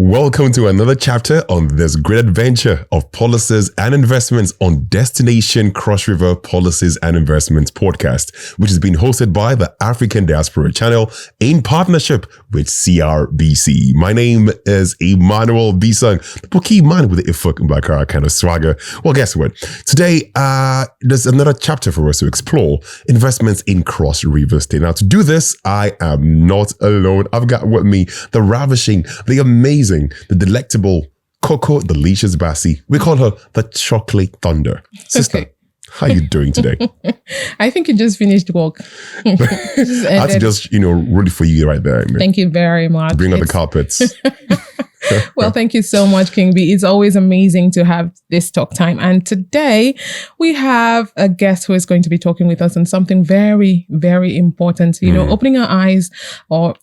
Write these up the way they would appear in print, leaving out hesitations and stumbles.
Welcome to another chapter on this great adventure of policies and investments on Destination Cross River Policies and Investments podcast, which is being hosted by the African Diaspora Channel in partnership with CRBC. My name is Emmanuel Bisang, the Poki man with the Ifuk Mbakara kind of swagger. Well, guess what? Today, there's another chapter for us to explore investments in Cross River State. Now, to do this, I am not alone. I've got with me the ravishing, the amazing, the delectable Coco Delicious Bassi. We call her the Chocolate Thunder. Sister, how are you doing today? I think you just finished work. That's just, really for you right there. Thank you very much. Bring up the carpets. Well, thank you so much, King B. It's always amazing to have this talk time. And today we have a guest who is going to be talking with us on something very, very important. Opening our eyes or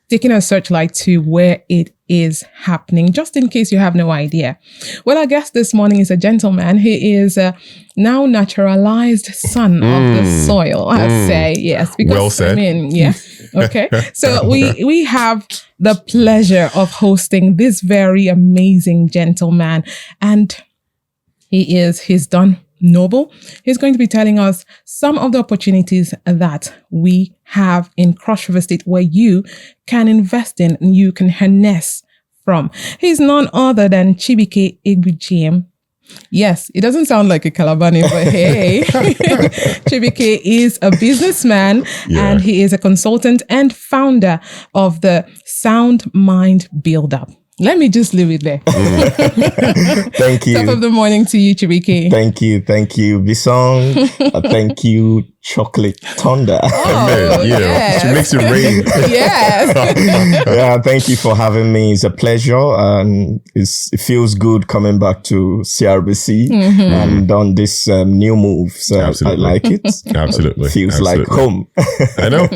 taking a searchlight to where it is happening, just in case you have no idea. Well, our guest this morning is a gentleman. He is a now naturalized son of the soil, I'd say. Yes. Because, well said. Okay. So we have the pleasure of hosting this very amazing gentleman, and he's done noble. He's going to be telling us some of the opportunities that we have in Cross River State where you can invest in and you can harness from. He's none other than Chibuike Egbujiem. Yes, it doesn't sound like a Calabani, but hey, Chibuike is a businessman and he is a consultant and founder of the Sound Mind Build-Up. Let me just leave it there. Thank you. Top of the morning to you, Chibuike. Thank you, Bisong. Thank you, Chocolate Thunder. Oh, yes. She makes it rain. Yes. Thank you for having me. It's a pleasure, and it feels good coming back to CRBC and on this new move. So Absolutely. I like it. Absolutely. Feels like home. I know.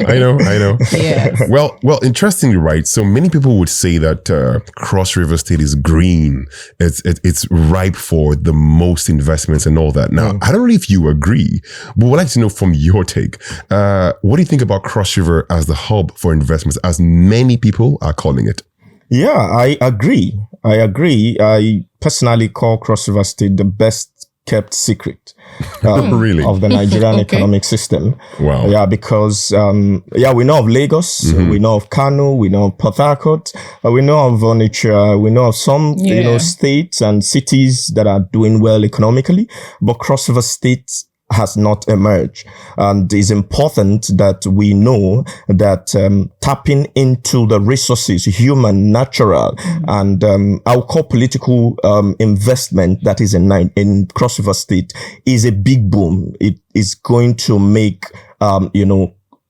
Yes. Well, interestingly, right? So many people would say that Cross River State is green. It's ripe for the most investments and all that. Now, I don't know if you agree, but we'd like to know from your take. What do you think about Cross River as the hub for investments, as many people are calling it? Yeah, I agree. I personally call Cross River State the best kept secret Really? of the Nigerian economic system. Wow. Yeah, because we know of Lagos, we know of Kano, we know of Port Harcourt, we know of Onitsha, we know of some states and cities that are doing well economically, but Cross River State has not emerged. And it's important that we know that tapping into the resources, human, natural, and I'll call political investment that is in Cross River State is a big boom. It is going to make,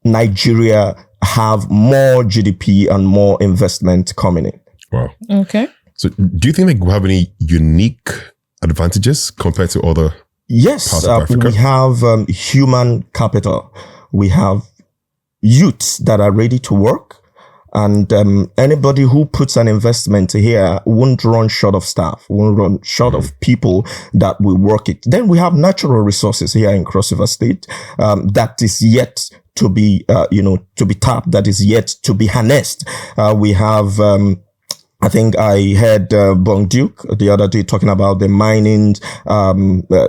Nigeria have more GDP and more investment coming in. Wow. Okay. So do you think we have any unique advantages compared to other? Yes, we have human capital. We have youths that are ready to work. And anybody who puts an investment here won't run short of staff, won't run short of people that will work it. Then we have natural resources here in Cross River State that is yet to be, to be tapped, that is yet to be harnessed. We have... I think I heard Bong Duke the other day talking about the mining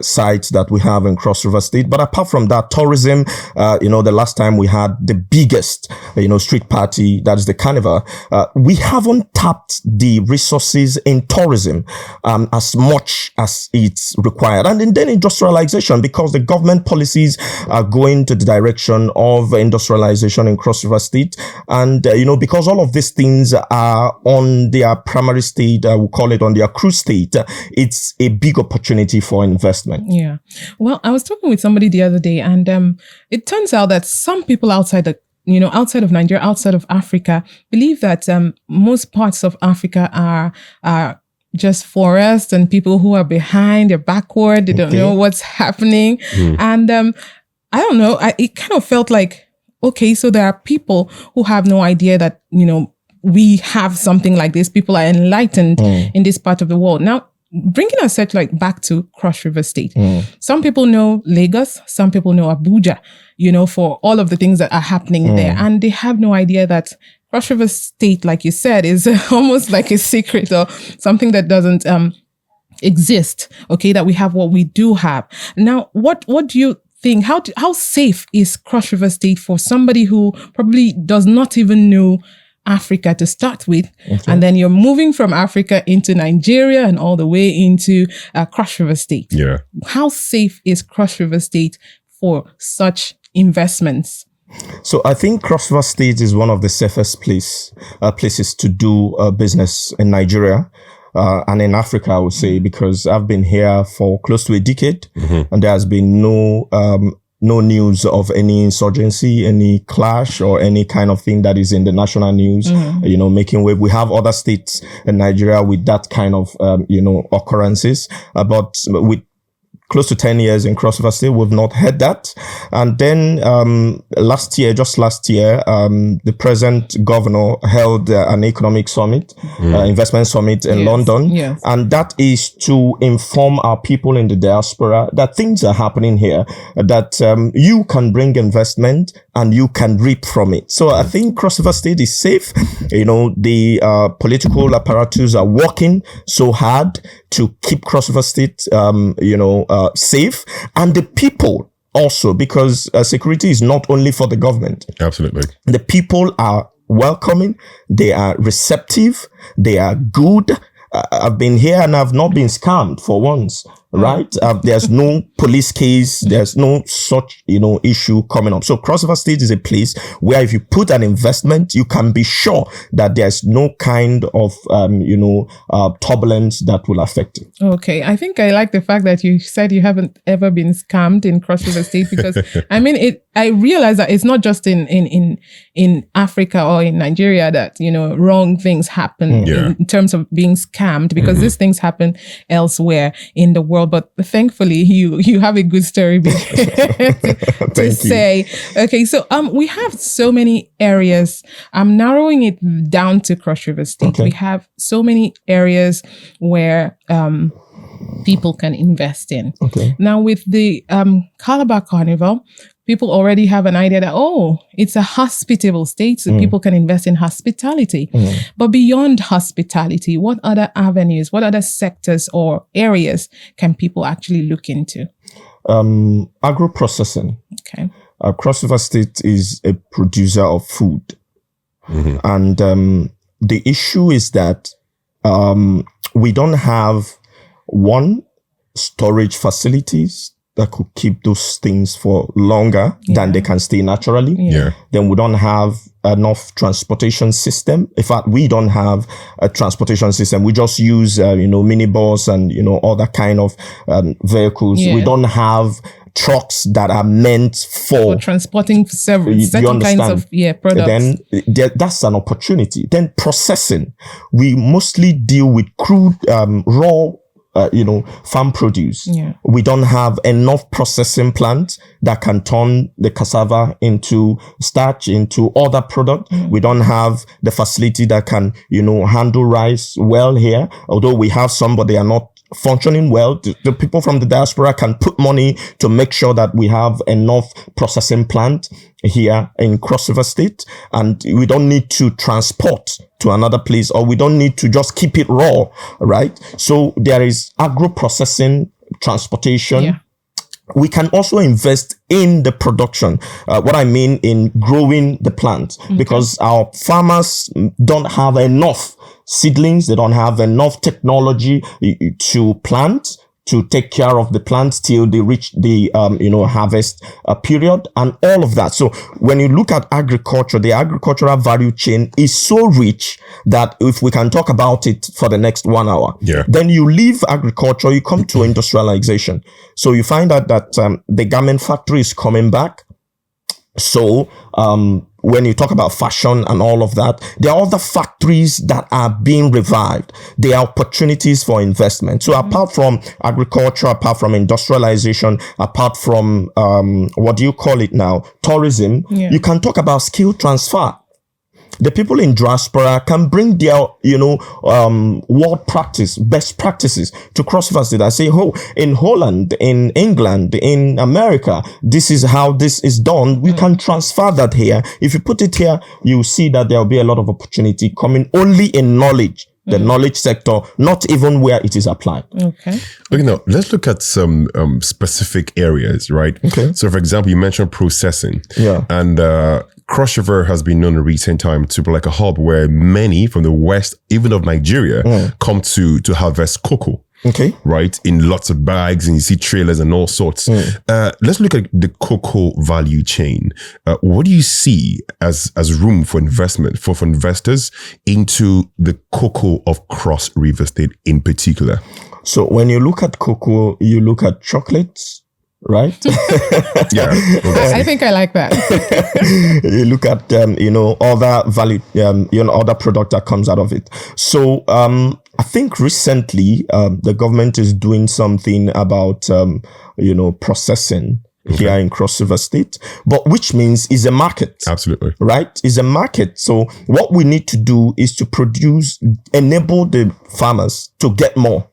sites that we have in Cross River State. But apart from that, tourism, the last time we had the biggest, street party, that is the Carnival, we haven't tapped the resources in tourism as much as it's required. And then industrialization, because the government policies are going to the direction of industrialization in Cross River State. And, because all of these things are on their primary state, we'll call it on their cruise state, it's a big opportunity for investment. Yeah. Well, I was talking with somebody the other day, and it turns out that some people outside of Nigeria, outside of Africa, believe that most parts of Africa are just forest and people who are behind, they're backward, they don't know what's happening. And I don't know, it kind of felt like, okay, so there are people who have no idea that, we have something like this. People are enlightened in this part of the world. Now, bringing our searchlight back to Cross River State. Some people know Lagos, some people know Abuja, for all of the things that are happening there. And they have no idea that Cross River State, like you said, is almost like a secret or something that doesn't exist. Okay, that we have what we do have. Now, what do you think? How safe is Cross River State for somebody who probably does not even know Africa to start with, and then you're moving from Africa into Nigeria and all the way into Cross River State? Yeah. How safe is Cross River State for such investments? So I think Cross River State is one of the safest places to do business in Nigeria. And in Africa, I would say, because I've been here for close to a decade, and there has been no news of any insurgency, any clash, or any kind of thing that is in the national news, making wave. We have other states in Nigeria with that kind of, occurrences, but with close to 10 years in Cross River State, we've not had that. And then last year, the present governor held an economic summit, investment summit in London. Yes. And that is to inform our people in the diaspora that things are happening here, that you can bring investment and you can reap from it. So I think Cross River State is safe. The political apparatus are working so hard to keep Cross River State, safe, and the people also, because security is not only for the government. Absolutely. The people are welcoming, they are receptive, they are good. I've been here and I've not been scammed for once, right? There's no police case. There's no such, issue coming up. So Cross River State is a place where if you put an investment, you can be sure that there's no kind of, turbulence that will affect it. Okay. I think I like the fact that you said you haven't ever been scammed in Cross River State, because I realize that it's not just in Africa or in Nigeria that, wrong things happen in terms of being scammed, because these things happen elsewhere in the world. But thankfully, you have a good story to say. Okay, so we have so many areas. I'm narrowing it down to Cross River State. Okay. We have so many areas where people can invest in. Okay. Now, with the Calabar Carnival, people already have an idea that, it's a hospitable state, so people can invest in hospitality. But beyond hospitality, what other avenues, what other sectors or areas can people actually look into? Agro-processing. Okay. Cross River State is a producer of food. And the issue is that we don't have storage facilities that could keep those things for longer than they can stay naturally. Then we don't have enough transportation system. In fact, we don't have a transportation system. We just use, minibus and, other kind of vehicles. We don't have trucks that are meant for transporting certain kinds of products. Then that's an opportunity. Then processing. We mostly deal with crude, raw, farm produce. We don't have enough processing plants that can turn the cassava into starch, into other product. We don't have the facility that can, handle rice well here. Although we have some, but they are not functioning well. The people from the diaspora can put money to make sure that we have enough processing plant here in Cross River State, and we don't need to transport to another place, or we don't need to just keep it raw, right? So there is agro-processing, transportation. We can also invest in the production. What I mean in growing the plant, because our farmers don't have enough seedlings, they don't have enough technology to plant, to take care of the plants till they reach the harvest period and all of that. So when you look at agriculture, the agricultural value chain is so rich that if we can talk about it for the next 1 hour, then you leave agriculture, you come to industrialization. So you find out that the garment factory is coming back. So when you talk about fashion and all of that, there are other factories that are being revived. There are opportunities for investment. So apart from agriculture, apart from industrialization, apart from what do you call it now, tourism, you can talk about skill transfer. the people in diaspora can bring their, world practice, best practices to Cross River State. I say, in Holland, in England, in America, this is how this is done. We can transfer that here. If you put it here, you see that there will be a lot of opportunity coming only in knowledge. The knowledge sector, not even where it is applied. Okay. Now let's look at some specific areas, right? Okay. So, for example, you mentioned processing. Yeah. And Cross River has been known in recent time to be like a hub where many from the west, even of Nigeria, come to harvest cocoa. Okay. Right, in lots of bags, and you see trailers and all sorts. Let's look at the cocoa value chain. What do you see as room for investment for investors into the cocoa of Cross River State in particular? So when you look at cocoa, you look at chocolates, right? Yeah, I think I like that. You look at other value, other product that comes out of it. So I think recently the government is doing something about processing here in Cross River State, but which means is a market. Absolutely. Right? Is a market. So what we need to do is to enable the farmers to get more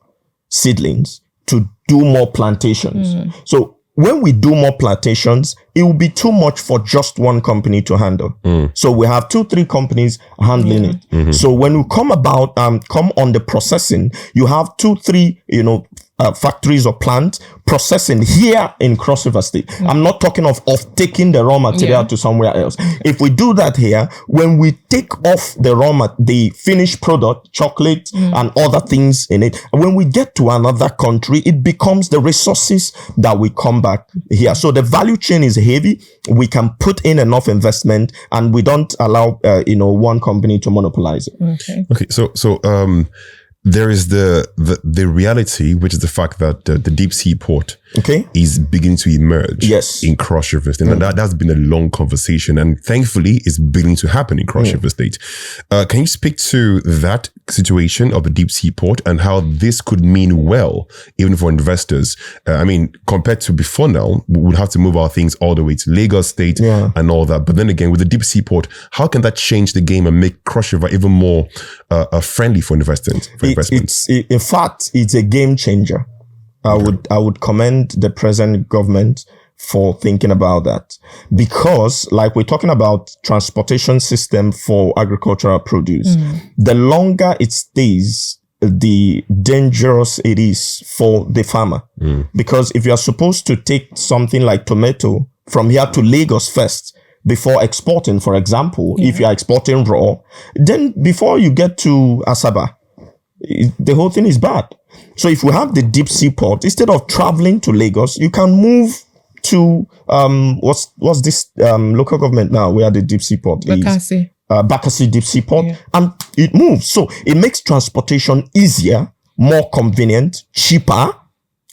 seedlings, to do more plantations. So when we do more plantations, it will be too much for just one company to handle. So we have 2-3 companies handling it. So when we come on the processing, you have 2-3, factories or plants processing here in Cross River State. I'm not talking of taking the raw material to somewhere else. If we do that here, when we take off the finished product, chocolate and other things in it, when we get to another country, it becomes the resources that we come back here. So the value chain is heavy. We can put in enough investment, and we don't allow one company to monopolize it. Okay. So there is the reality, which is the fact that the deep sea port is beginning to emerge in Cross River State. And that's been a long conversation, and thankfully it's beginning to happen in Cross River State. Can you speak to that situation of the deep sea port and how this could mean well, even for investors? Compared to before now, we would have to move our things all the way to Lagos State and all that. But then again, with the deep sea port, how can that change the game and make Cross River even more friendly for investment? In fact, it's a game changer. I would commend the present government for thinking about that, because like we're talking about transportation system for agricultural produce, the longer it stays, the dangerous it is for the farmer. Because if you are supposed to take something like tomato from here to Lagos first, before exporting, for example, if you are exporting raw, then before you get to Asaba, the whole thing is bad. So if we have the deep sea port, instead of traveling to Lagos, you can move to what's this local government now where the deep sea port is? Bakassi deep sea port, and it moves. So it makes transportation easier, more convenient, cheaper,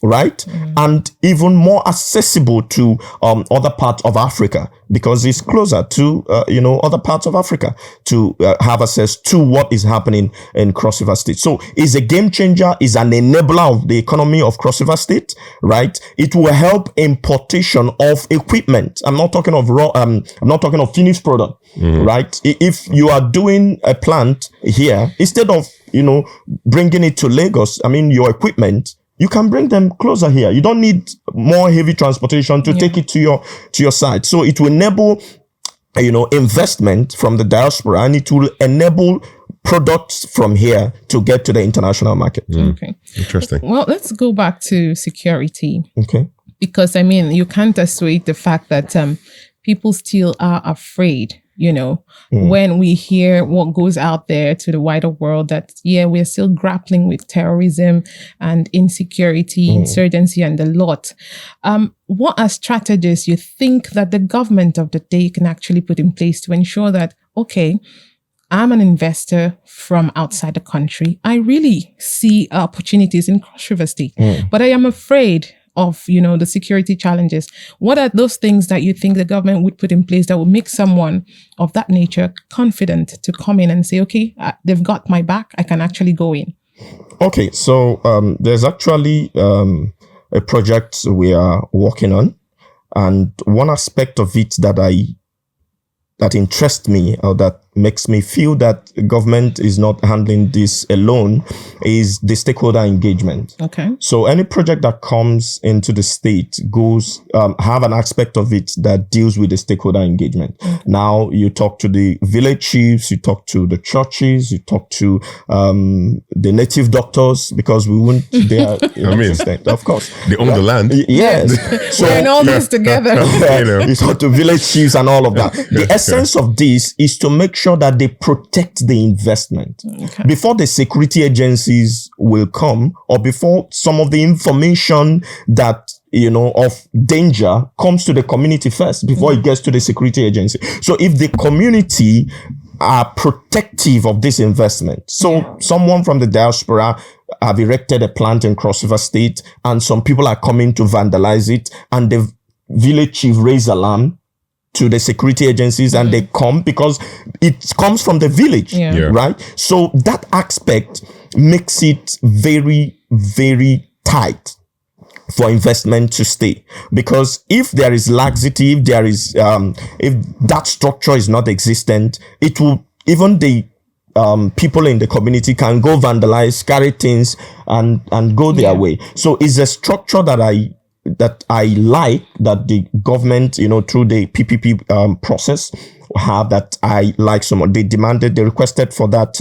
right? And even more accessible to other parts of Africa, because it's closer to other parts of Africa to have access to what is happening in Cross River State. So it's a game changer, is an enabler of the economy of Cross River State, right? It will help importation of equipment. I'm not talking of raw, I'm not talking of finished product, right? If you are doing a plant here, instead of bringing it to Lagos, your equipment, you can bring them closer here. You don't need more heavy transportation to take it to your site. So it will enable, investment from the diaspora, and it will enable products from here to get to the international market. Okay. Interesting. Well, let's go back to security. Okay. Because you can't assuage the fact that people still are afraid. When we hear what goes out there to the wider world, that, we're still grappling with terrorism and insecurity, insurgency, and the lot. What are strategies you think that the government of the day can actually put in place to ensure that, okay, I'm an investor from outside the country. I really see opportunities in Cross River State, but I am afraid of, the security challenges. What are those things that you think the government would put in place that would make someone of that nature confident to come in and say, okay, they've got my back, I can actually go in? Okay, so there's actually a project we are working on, and one aspect of it that interests me, or that makes me feel that the government is not handling this alone is the stakeholder engagement. Okay. So any project that comes into the state goes, have an aspect of it that deals with the stakeholder engagement. Now you talk to the village chiefs, you talk to the churches, you talk to the native doctors, because we won't, they are assistant, of course. They own the land. Yes. So we're in all this together. you talk to village chiefs and all of that. The essence of this is to make sure that they protect the investment before the security agencies will come, or before some of the information that of danger comes to the community first before it gets to the security agency. So if the community are protective of this investment, so someone from the diaspora have erected a plant in Cross River State and some people are coming to vandalize it, and the village chief raise alarm to the security agencies and they come because it comes from the village, right? So that aspect makes it very, very tight for investment to stay. Because if there is laxity, if there is, if that structure is not existent, it will, even the people in the community can go vandalize, carry things and go their way. So it's a structure that I like, that the government, through the PPP process have, that I like so much. They requested for that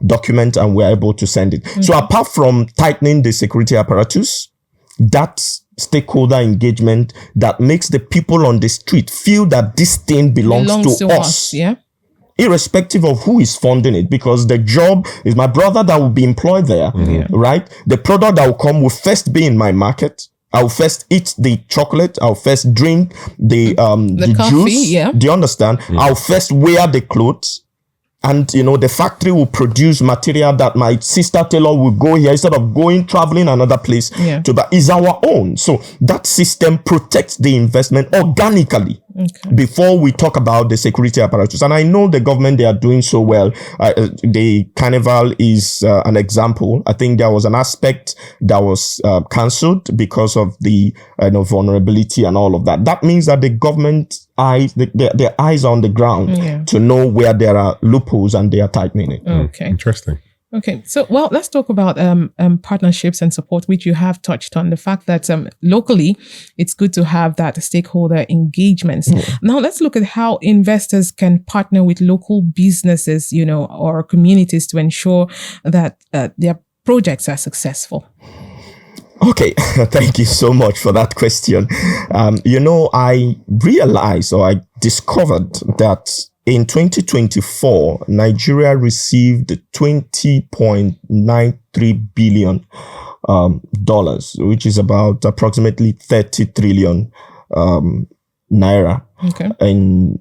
document and we're able to send it. So apart from tightening the security apparatus, that stakeholder engagement that makes the people on the street feel that this thing belongs to us. Irrespective of who is funding it, because the job is my brother that will be employed there, right? The product that will come will first be in my market. I'll first eat the chocolate. I'll first drink the coffee, juice. Do you understand? I'll first wear the clothes. And, the factory will produce material that my sister tailor will go here instead of traveling another place to buy. Is our own. So that system protects the investment organically before we talk about the security apparatus. And I know the government, they are doing so well. The carnival is an example. I think there was an aspect that was cancelled because of the vulnerability and all of that. That means that the government their eyes are on the ground to know where there are loopholes and they are tightening it. Okay. Interesting. Okay. So, let's talk about partnerships and support, which you have touched on, the fact that locally, it's good to have that stakeholder engagements. Now, let's look at how investors can partner with local businesses, or communities to ensure that their projects are successful. Okay, thank you so much for that question. I realized, or I discovered that in 2024, Nigeria received $20.93 billion, which is about approximately 30 trillion naira in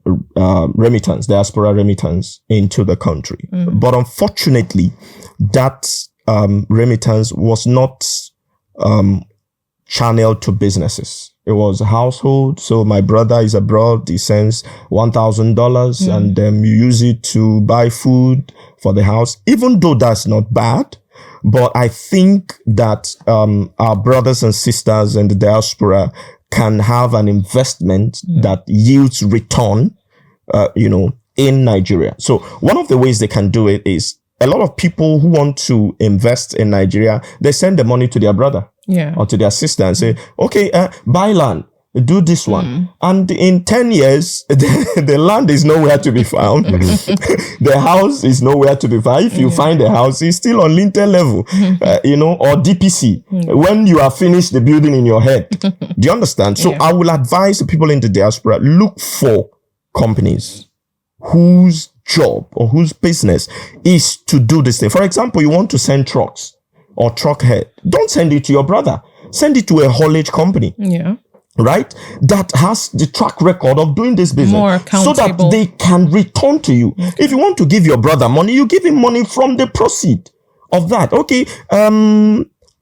remittance, diaspora remittance into the country. But unfortunately, that remittance was not channeled to businesses. It was a household. So my brother is abroad. He sends $1,000 and you use it to buy food for the house, even though that's not bad. But I think that our brothers and sisters in the diaspora can have an investment that yields return, in Nigeria. So one of the ways they can do it is, a lot of people who want to invest in Nigeria, they send the money to their brother or to their sister and say, okay, buy land, do this one. And in 10 years, the land is nowhere to be found. The house is nowhere to be found. If you find the house, it's still on lintel level, or DPC. When you have finished the building in your head. Do you understand? So I will advise the people in the diaspora, look for companies whose job or whose business is to do this thing. For example, you want to send trucks or truck head. Don't send it to your brother. Send it to a haulage company. Right? That has the track record of doing this business. More accountable. So that they can return to you. If you want to give your brother money, you give him money from the proceed of that. Okay.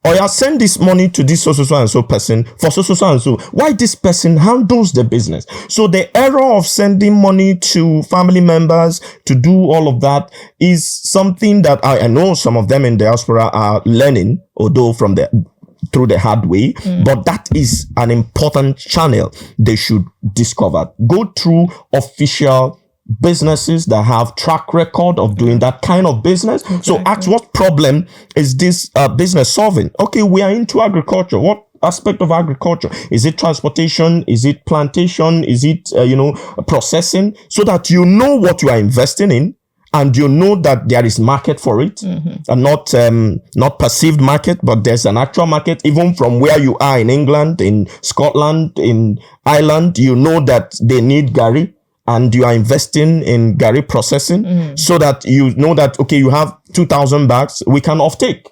Or you send this money to this so and so person for so and so. Why this person handles the business? So the error of sending money to family members to do all of that is something that I know some of them in diaspora are learning, although through the hard way, but that is an important channel they should discover. Go through official businesses that have track record of doing that kind of business. Exactly. So ask, what problem is this business solving? Okay, we are into agriculture. What aspect of agriculture? Is it transportation? Is it plantation? Is it, processing? So that you know what you are investing in, and you know that there is market for it, and not perceived market, but there's an actual market. Even from where you are in England, in Scotland, in Ireland, you know that they need Gary, and you are investing in Gary processing, so that you know that, okay, you have 2,000 bags, we can offtake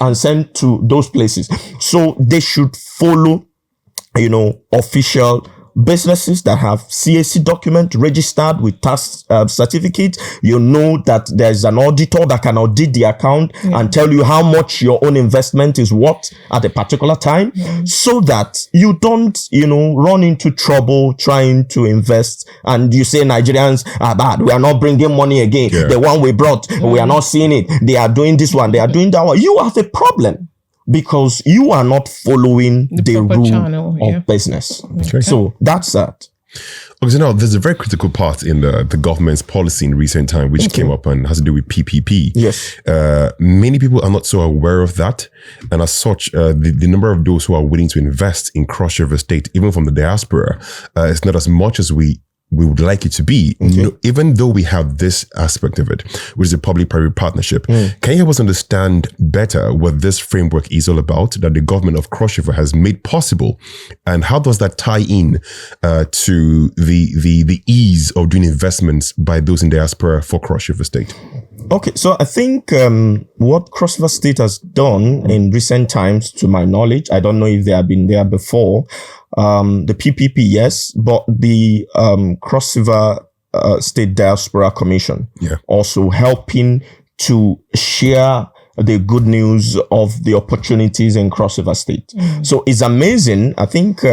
and send to those places. So they should follow, official businesses that have CAC document registered with tax certificate. You know that there's an auditor that can audit the account and tell you how much your own investment is worth at a particular time, so that you don't, run into trouble trying to invest and you say Nigerians are bad. We are not bringing money again. The one we brought, we are not seeing it. They are doing this one. They are doing that one. You have a problem, because you are not following the rule channel, of business. Okay. So that's that. Okay, so now there's a very critical part in the government's policy in recent time, which came up and has to do with PPP. Yes. Many people are not so aware of that. And as such, the number of those who are willing to invest in Cross River State, even from the diaspora, is not as much as we would like it to be. Even though we have this aspect of it, which is a public-private partnership. Can you help us understand better what this framework is all about, that the government of Cross River has made possible, and how does that tie in to the ease of doing investments by those in diaspora for Cross River State? Okay, so I think what Cross River State has done in recent times, to my knowledge, I don't know if they have been there before, the PPP, yes, but the Cross River State Diaspora Commission also helping to share the good news of the opportunities in Cross River State. So it's amazing. I think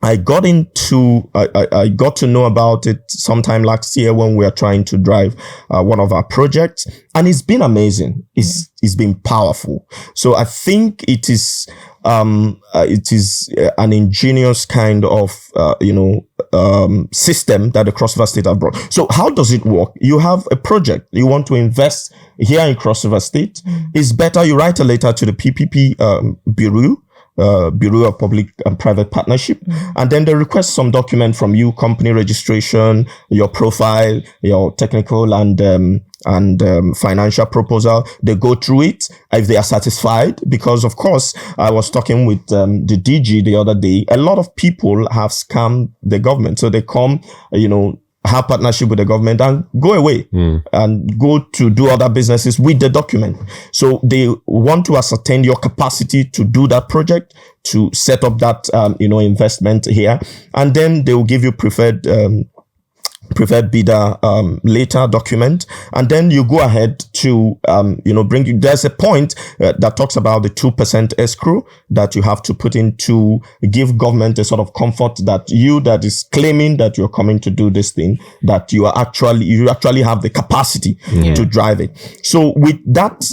I got to know about it sometime last year when we were trying to drive one of our projects, and it's been amazing. It's been powerful. So I think it is an ingenious kind of system that the Cross River State have brought. So how does it work? You have a project, you want to invest here in Cross River State. It's better you write a letter to the PPP Bureau of Public and Private Partnership, and then they request some document from you: company registration, your profile, your technical and financial proposal. They go through it. If they are satisfied, because of course I was talking with the DG the other day, a lot of people have scammed the government. So they come, have partnership with the government and go away and go to do other businesses with the document. So they want to ascertain your capacity to do that project, to set up that, investment here. And then they will give you preferred bidder later document, and then you go ahead to bring you. There's a point that talks about the 2% escrow that you have to put in to give government a sort of comfort that is claiming that you're coming to do this thing, that you actually have the capacity to drive it. So with that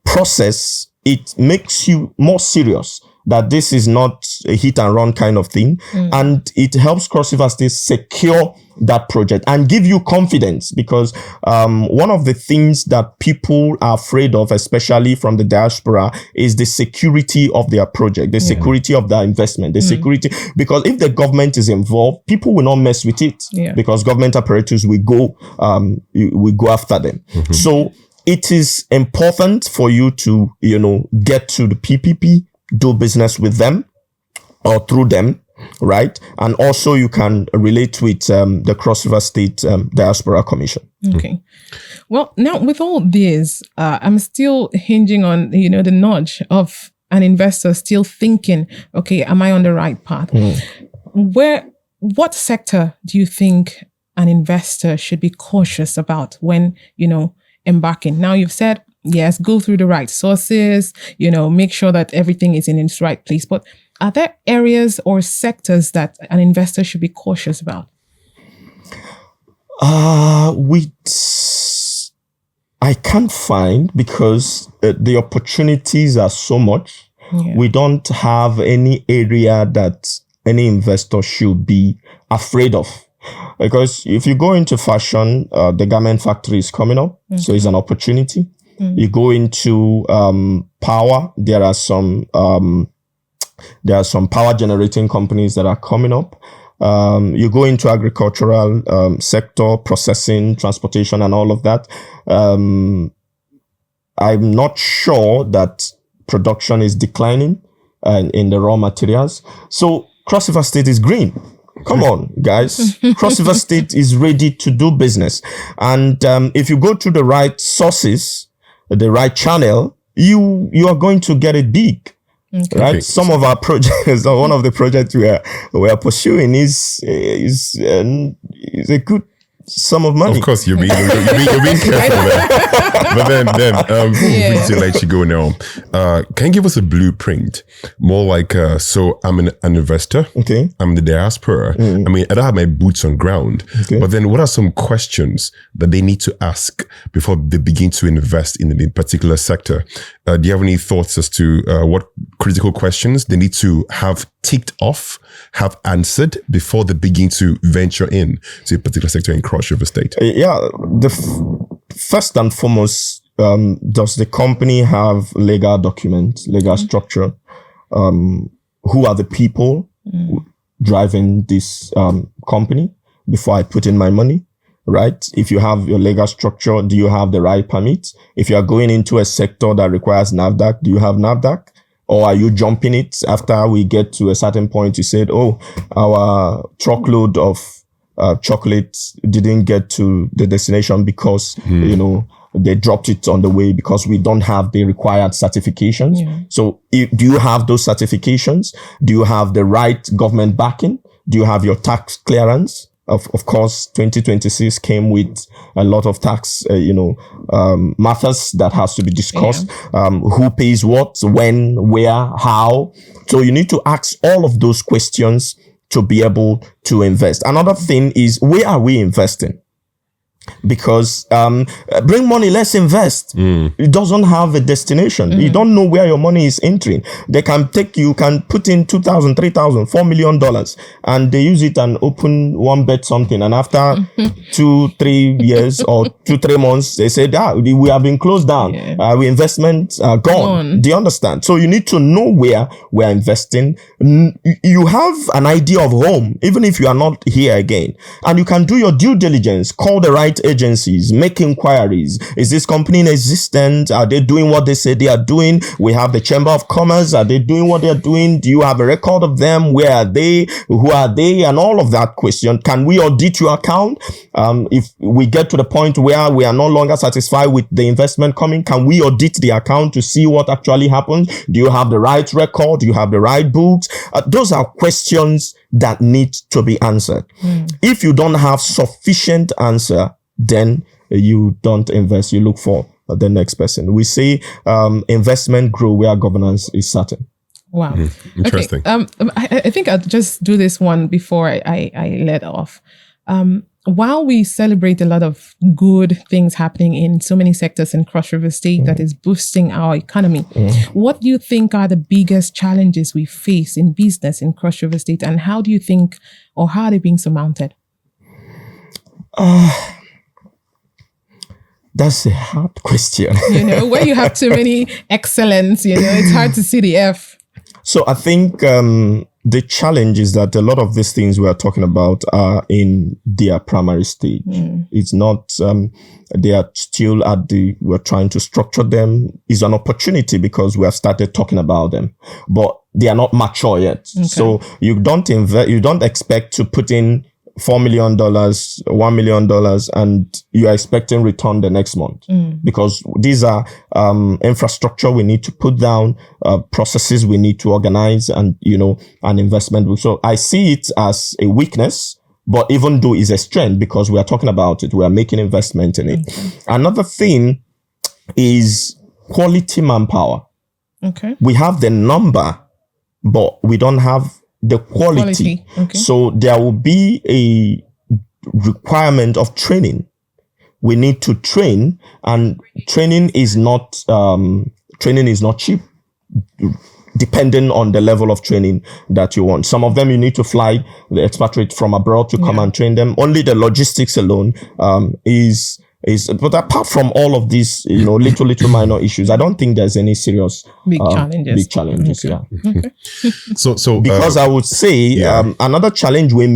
process, it makes you more serious that this is not a hit and run kind of thing. And it helps Cross River State secure that project and give you confidence, because one of the things that people are afraid of, especially from the diaspora, is the security of their project, the security of their investment, the security, because if the government is involved, people will not mess with it, because government apparatus will go after them. So it is important for you to, get to the PPP, do business with them or through them, right? And also you can relate with the Cross River State Diaspora Commission. Okay. Well, now with all this, I'm still hinging on, the nudge of an investor still thinking, okay, am I on the right path? What sector do you think an investor should be cautious about when, embarking? Now you've said, yes, go through the right sources, make sure that everything is in its right place. But are there areas or sectors that an investor should be cautious about? I can't find, because the opportunities are so much. We don't have any area that any investor should be afraid of. Because if you go into fashion, the garment factory is coming up. So it's an opportunity. You go into power, there are some power generating companies that are coming up. You go into agricultural sector, processing, transportation, and all of that. I'm not sure that production is declining in the raw materials. So Cross River State is green. Come on, guys. Cross River State is ready to do business. And if you go to the right sources, the right channel, you are going to get it big. Okay. Right. Some of our projects, one of the projects we are pursuing is a good sum of money. Of course, you're being careful there. But then to let you go now, can you give us a blueprint? More like, so I'm an investor. Okay. I'm in the diaspora. I mean, I don't have my boots on ground. Okay. But then what are some questions that they need to ask before they begin to invest in a particular sector? Do you have any thoughts as to what critical questions they need to have ticked off, have answered before they begin to venture in to a particular sector in Cross River State? First and foremost, does the company have legal documents, legal structure? Who are the people driving this company before I put in my money? Right? If you have your legal structure, do you have the right permit? If you are going into a sector that requires NAFDAC, do you have NAFDAC? Or are you jumping it after we get to a certain point? You said, oh, our truckload of chocolates didn't get to the destination because, they dropped it on the way because we don't have the required certifications. Yeah. So do you have those certifications? Do you have the right government backing? Do you have your tax clearance? Of course, 2026 came with a lot of tax, matters that has to be discussed. Yeah. Who pays what, when, where, how. So you need to ask all of those questions to be able to invest. Another thing is, where are we investing? Because bring money, let's invest. It doesn't have a destination. You don't know where your money is entering. You can put in $2,000, $3,000, $4 million, and they use it and open one bet something. And after 2-3 years or 2-3 months, they say, we have been closed down. Yeah. Our investments are gone. Do you understand? So you need to know where we're investing. You have an idea of home, even if you are not here again. And you can do your due diligence, call the right agencies, make inquiries. Is this company existent? Are they doing what they say they are doing? We have the Chamber of Commerce. Are they doing what they're doing? Do you have a record of them? Where are they? Who are they? And all of that question. Can we audit your account? If we get to the point where we are no longer satisfied with the investment coming, can we audit the account to see what actually happens? Do you have the right record? Do you have the right books? Those are questions that need to be answered. If you don't have sufficient answer, then you don't invest. You look for the next person. We say investment grow where governance is certain. Wow. Interesting. Okay. I think I'll just do this one before I let off. While we celebrate a lot of good things happening in so many sectors in Cross River State that is boosting our economy, what do you think are the biggest challenges we face in business in Cross River State, and how do you think, or how are they being surmounted? That's a hard question. When you have too many excellence, it's hard to see the F. So I think the challenge is that a lot of these things we are talking about are in their primary stage. It's not, they are still we're trying to structure them. It's an opportunity because we have started talking about them, but they are not mature yet. Okay. So you don't expect to put in $4 million, $1 million, and you are expecting return the next month because these are infrastructure we need to put down, processes we need to organize, and an investment. So I see it as a weakness, but even though it's a strength because we are talking about it, we are making investment in it. Another thing is quality manpower. Okay, we have the number, but we don't have the quality. Okay. So there will be a requirement of training. We need to train, and training is not cheap. depending on the level of training that you want. Some of them you need to fly the expatriate from abroad to come and train them. Only the logistics alone is. But apart from all of these, little minor issues, I don't think there's any serious big challenges. Okay. Yeah. Okay. So because I would say another challenge we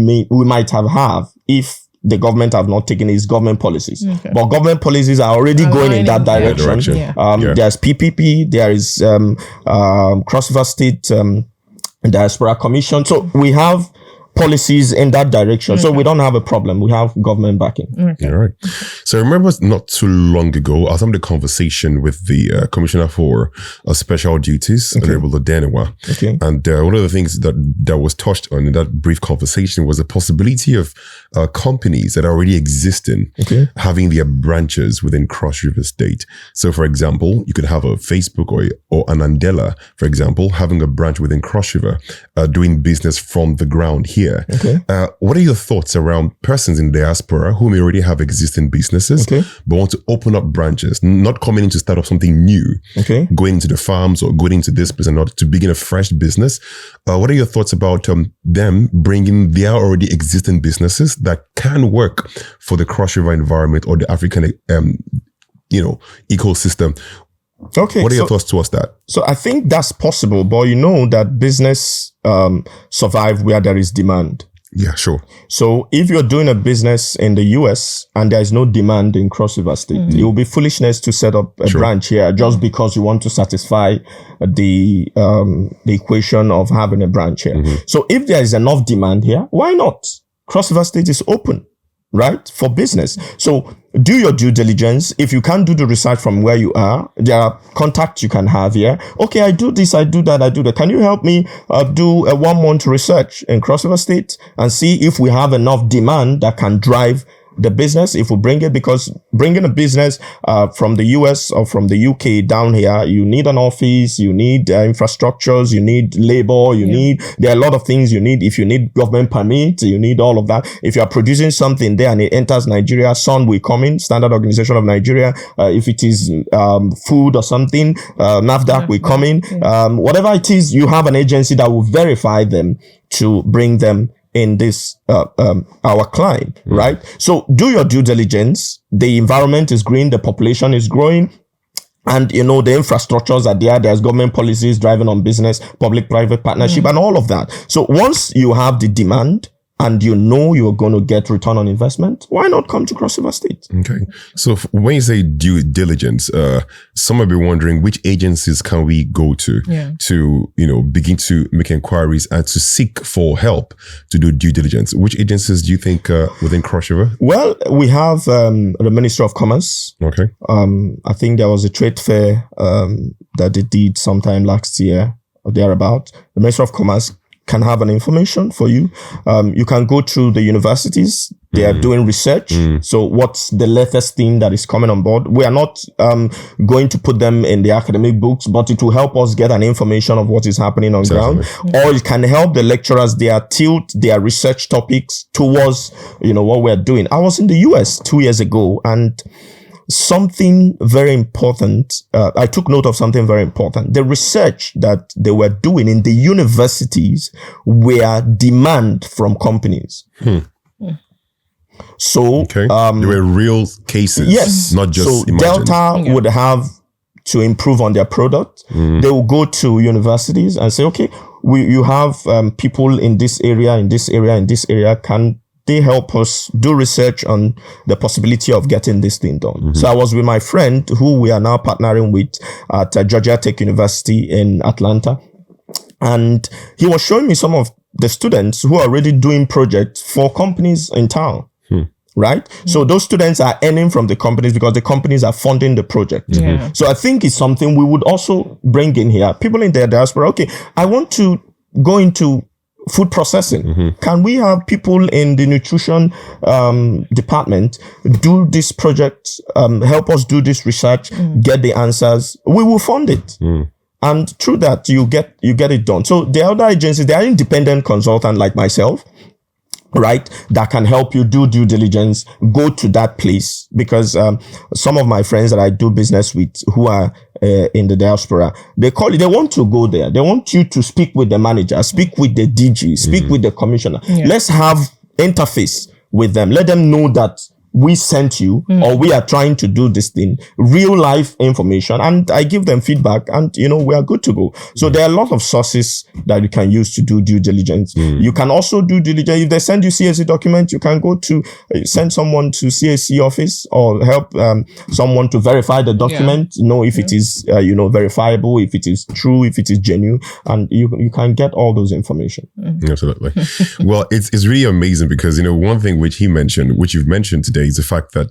might have if the government have not taken is government policies. Okay. But government policies are already going in that direction. There's PPP, there is Cross River State Diaspora Commission. So we have policies in that direction. So we don't have a problem. We have government backing. Okay. All right. So I remember not too long ago, I was having a conversation with the Commissioner for Special Duties, Honorable Odenewa. Okay. And one of the things that was touched on in that brief conversation was the possibility of companies that are already existing having their branches within Cross River State. So for example, you could have a Facebook or an Andela, for example, having a branch within Cross River, doing business from the ground here. What are your thoughts around persons in diaspora who may already have existing businesses but want to open up branches, not coming in to start up something new, going into the farms or going into this business, not to begin a fresh business? What are your thoughts about them bringing their already existing businesses that can work for the Cross River environment or the African, ecosystem? Okay. What are your thoughts towards that? So I think that's possible, but you know that business survive where there is demand. Yeah, sure. So if you're doing a business in the US and there is no demand in Cross River State, it will be foolishness to set up a branch here just because you want to satisfy the equation of having a branch here. So if there is enough demand here, why not? Cross River State is open, right, for business. So do your due diligence. If you can't do the research from where you are, there are contacts you can have here. Okay, I do this, I do that, I do that. Can you help me do a 1 month research in Cross River State and see if we have enough demand that can drive the business, if we bring it, because bringing a business from the US or from the UK down here, you need an office, you need infrastructures, you need labor, there are a lot of things you need. If you need government permit, you need all of that. If you are producing something there and it enters Nigeria, SON will come in, Standard Organization of Nigeria. If it is food or something, NAFDAC will come in. Whatever it is, you have an agency that will verify them to bring them in this our climb, right? So do your due diligence. The environment is green, the population is growing, and the infrastructures are there. There's government policies driving on business, public-private partnership, and all of that. So once you have the demand and you're going to get return on investment, why not come to Cross River State? Okay. So when you say due diligence, some might be wondering which agencies can we go to begin to make inquiries and to seek for help to do due diligence? Which agencies do you think within Cross River? Well, we have the Ministry of Commerce. Okay. I think there was a trade fair that they did sometime last year or thereabout. The Ministry of Commerce can have an information for you. You can go to the universities. They are doing research. So what's the latest thing that is coming on board? We are not going to put them in the academic books, but it will help us get an information of what is happening on ground. Or it can help the lecturers tilt their research topics towards, what we're doing. I was in the US 2 years ago, and something very important, I took note of something very important. The research that they were doing in the universities were demand from companies. So, there were real cases. Yes. Not just so imagined. Delta would have to improve on their product. They will go to universities and say, okay, you have people in this area, in this area, in this area. Can they help us do research on the possibility of getting this thing done? So I was with my friend who we are now partnering with at Georgia Tech University in Atlanta. And he was showing me some of the students who are already doing projects for companies in town. Right? So those students are earning from the companies because the companies are funding the project. So I think it's something we would also bring in here. People in the diaspora, okay, I want to go into food processing. Can we have people in the nutrition department do this project, help us do this research, get the answers? We will fund it. And through that, you get it done. So the other agencies, they are independent consultants like myself. right, that can help you do due diligence, go to that place. Because some of my friends that I do business with who are in the diaspora, they want to go there. They want you to speak with the manager, speak with the DG, speak with the commissioner. Yeah. Let's have interface with them. Let them know that we sent you, or we are trying to do this thing, real life information, and I give them feedback, and we are good to go. So there are a lot of sources that you can use to do due diligence. You can also do due diligence. If they send you CAC document, you can go to send someone to CAC office, or help someone to verify the document, know if it is verifiable, if it is true, if it is genuine, and you can get all those information. Absolutely. Well, it's really amazing because one thing which you've mentioned today is the fact that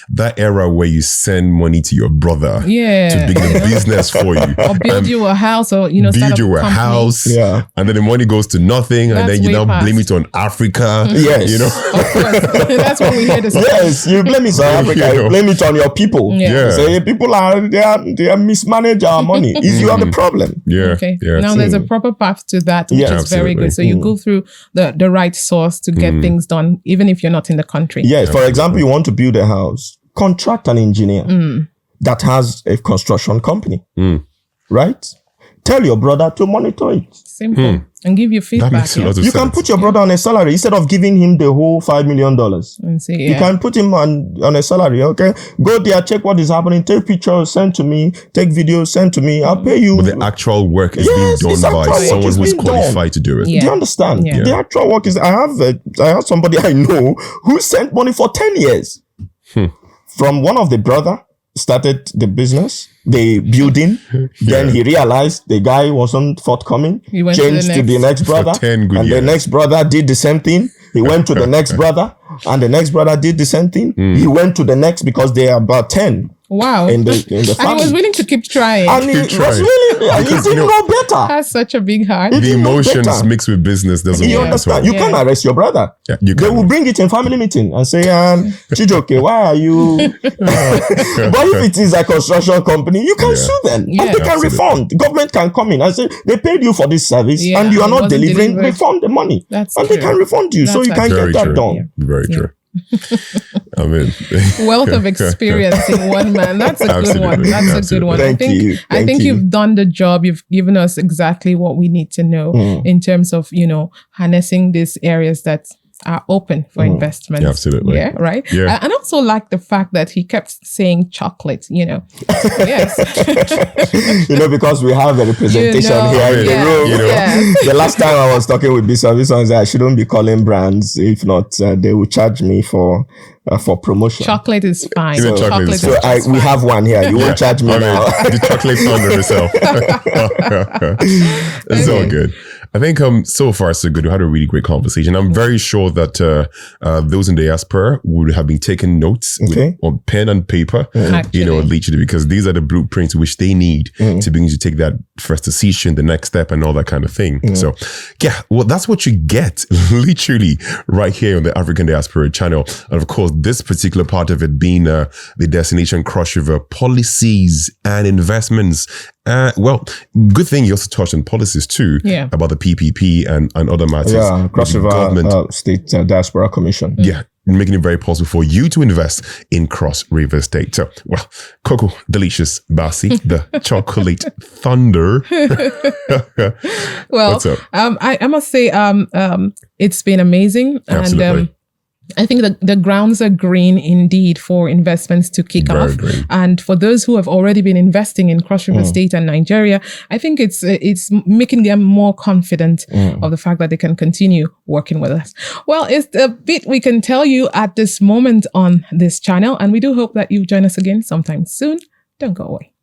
that era where you send money to your brother to begin a business for you, or build you a house, or build you a house, and then the money goes to nothing, and then you now blame it on Africa. Yes, of course. That's what we hear. Yes, you blame it on Africa. You blame it on your people. Say people they are mismanage our money. Is you are the problem? Now there's a proper path to that, which is very good. So you go through the right source to get things done, even if you're not in the country. Yes, for example, you want to build a house, contract an engineer that has a construction company, right? Tell your brother to monitor it. Simple. And give you feedback. That makes a lot of sense. You can put your brother on a salary instead of giving him the whole $5 million. You can put him on a salary, okay? Go there, check what is happening, take pictures, send to me, take videos, send to me, I'll pay you. But the actual work is being done by someone who's qualified to do it. Do you understand? The actual work is, I have somebody I know who sent money for 10 years. From one of the brother, started the business, the building. Then he realized the guy wasn't forthcoming. He went changed to the next brother. And the next brother did the same thing. He went to the next brother, and the next brother did the same thing. He went to the next, because they are about 10. Wow. In the family. And he was willing to keep trying. And he was really, and he didn't know better. Has such a big heart. The emotions mixed with business doesn't work. You understand? You can't arrest your brother. They will bring it in family meeting and say, Chibuike, why are you? But if it is a construction company, you can sue them. And they can refund. The government can come in and say, they paid you for this service and you are not delivering, refund the money. They can refund you. So you can get that done. Very true. I mean, wealth of experience in one man. That's a good one. That's a good one. I think you've done the job. You've given us exactly what we need to know in terms of, harnessing these areas that are open for investment. Absolutely. Yeah, right? Yeah. And also like the fact that he kept saying chocolate, Yes. Because we have a representation here in the room. The last time I was talking with Buisness, I said I shouldn't be calling brands. If not, they will charge me for promotion. Chocolate is fine. So we have one here. You won't charge me now. The chocolate founder herself. It's all good. I think so far so good. We had a really great conversation. I'm very sure that those in the diaspora would have been taking notes on pen and paper, literally, because these are the blueprints which they need to begin to take that first decision, the next step, and all that kind of thing. So, that's what you get literally right here on the African Diaspora channel. And of course, this particular part of it being the Destination Cross River policies and investments. Good thing you also touched on policies too, about the PPP and other matters. Cross River State Diaspora Commission. Making it very possible for you to invest in Cross River State. So, Coco Delicious Bassi, the chocolate thunder. What's up? I must say, it's been amazing. Absolutely. And I think that the grounds are green indeed for investments to kick off. Green. And for those who have already been investing in Cross River State and Nigeria, I think it's making them more confident of the fact that they can continue working with us. Well, it's a bit we can tell you at this moment on this channel, and we do hope that you join us again sometime soon. Don't go away.